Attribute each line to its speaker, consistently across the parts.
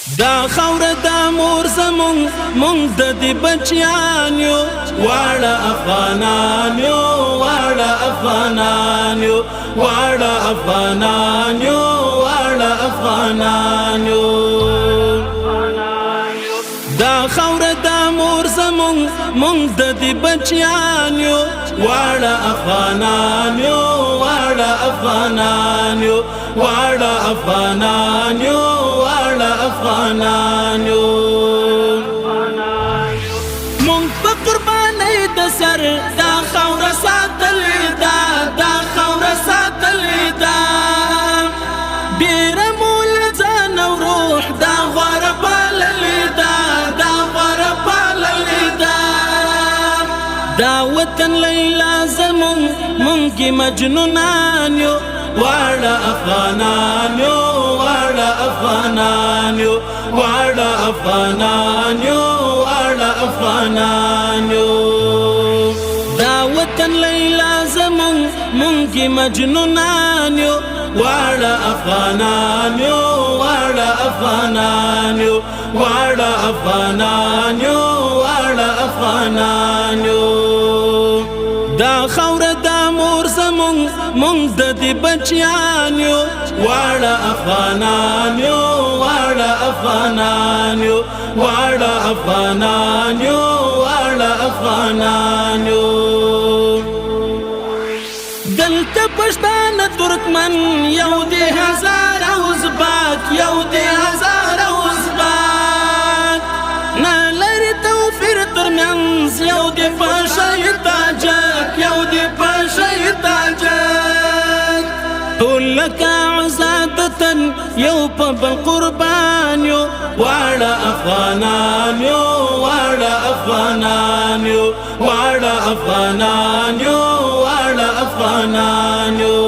Speaker 1: دا خاوره دا مور زمون مونږ د دې بچیان یو واړه افغانان یو واړه افغانان یو واړه افغانان یو واړه افغانان یو دا خاوره دا مور زمون مونږ د دې بچیان یو واړه افغانان یو واړه افغانان یو واړه افغانان یو واړه افغانان یو مونږ په قربانۍ د سر دا خاوره ساتلې ده دا خاوره ساتلې ده ډېره مو له ځان او روح دا غوره پاللې ده دا غوره پاللې ده دا وطن لیلا زمونږ مونږ مجنونان یو واړه افغانان یو واړه افغانان یو واړه افغانان یو واړه افغانان یو دا وطن لیلا زمونږ مونږ مجنونان یو واړه افغانان یو واړه افغانان یو واړه افغانان یو واړه افغانان یو دا خاوره دا مور زمونږ مونږ د دې بچیان یو واړه افغانان یو واړه افغانان یو واړه افغانان یو واړه افغانان یو دلته پښتانه ترکمن یو دې هزاره ازبک یو دې هزاره ازبک نه لري توفیر ترمنځ یو دې پاشای تاجک یو دې پاشای تاجک ټول لکه عزادتن یو په بل قربان یو واړه افغانان یو واړه افغانان یو واړه افغانان یو واړه افغانان یو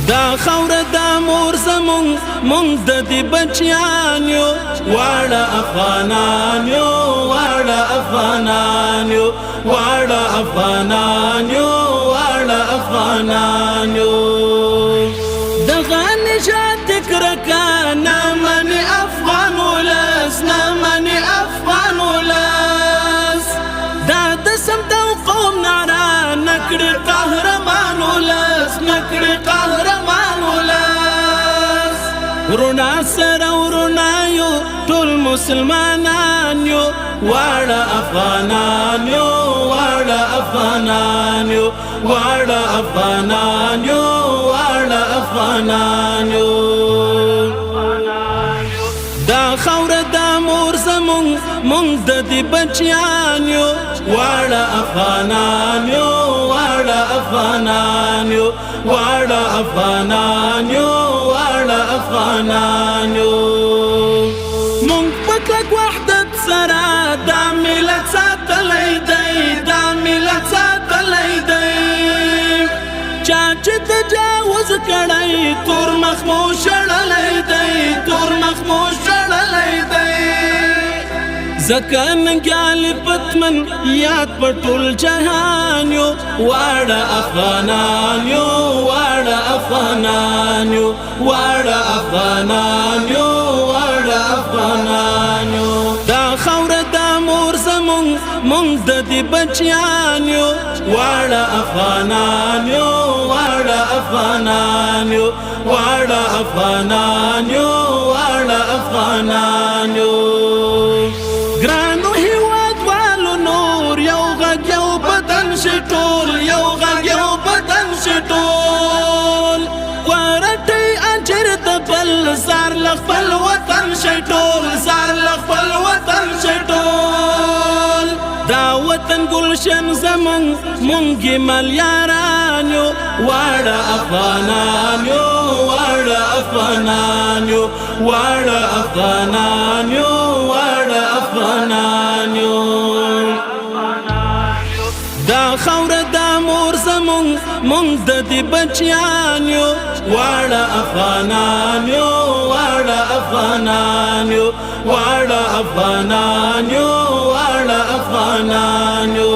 Speaker 1: دا خاوره دا مور زمونږ مونږ د دې بچیان یو واړه افغانان یو واړه افغانان یو واړه افغانان یو واړه افغانان یو دغه نجات کرکا نه منې افغان ولس نه منې افغان ولس دا د سمت او قوم نعره نه کړي قهرمان ولس نه کړي قهرمان ولس وروڼه سره وروڼه یو ټول مسلمانان یو واړه افغانان یو واړه افغانان یو واړه افغانان یو واړه افغانان یو دا خاوره دا مور زمونږ مونږ د دې بچیان یو واړه افغانان یو واړه افغانان یو واړه افغانان یو واړه افغانان یو مونږ په کلک وحدت سره دا ملت ساتلی دی دا ملت ساتلی دی چا چې تجاوز کړی تور مخ مو شړلی دی تور مخ مو شړلی دی ځکه ننګیال پتمن یاد په ټول جهان یو واړه افغانان یو واړه افغانان یو واړه افغانان یو واړه افغانان یو دا خاوره دا مور زمونږ مونږ د دې بچیان یو واړه افغانان یو واړه افغانان یو واړه افغانان یو واړه افغانان یو ګرانو هیوادوالو نور یو غږ یو بدن شي ټول یو غږ یو بدن شي ټول ورټي اجر د بل زار له خپل وطن شي ټول زار له خپل وطن شي ټول دا وطن ګلشن زمونږ مونږ ملیاران یو واړه افغانان یو واړه افغانان یو واړه افغانان یو واړه افغانان یو دا خاوره دا مور زمونږ مونږ د دې بچیان یو واړه افغانان یو واړه افغانان یو واړه افغانان یو واړه افغانان یو